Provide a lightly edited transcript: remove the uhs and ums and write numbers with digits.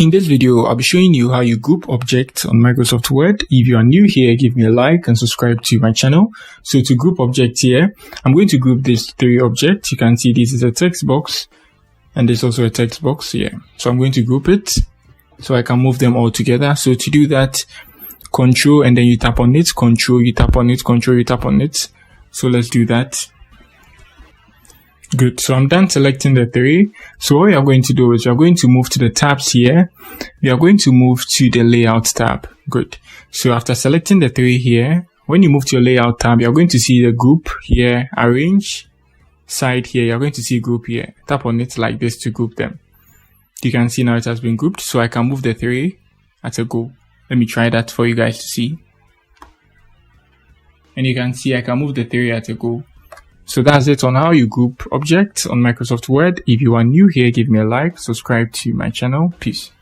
In this video, I'll be showing you how you group objects on Microsoft Word. If you are new here, give me a like and subscribe to my channel. So to group objects here, I'm going to group these three objects. You can see this is a text box and there's also a text box here. So I'm going to group it so I can move them all together. So to do that, Control and then you tap on it, Control, you tap on it, Control, you tap on it. So let's do that. Good. So I'm done selecting the three. So what we are going to do is we are going to move to the tabs here. We are going to move to the layout tab. Good. So after selecting the three here, when you move to your layout tab, you're going to see the group here, arrange, side here. You're going to see group here. Tap on it like this to group them. You can see now it has been grouped. So I can move the three at a go. Let me try that for you guys to see. And you can see I can move the three at a go. So that's it on how you group objects on Microsoft Word. If you are new here, give me a like, subscribe to my channel. Peace.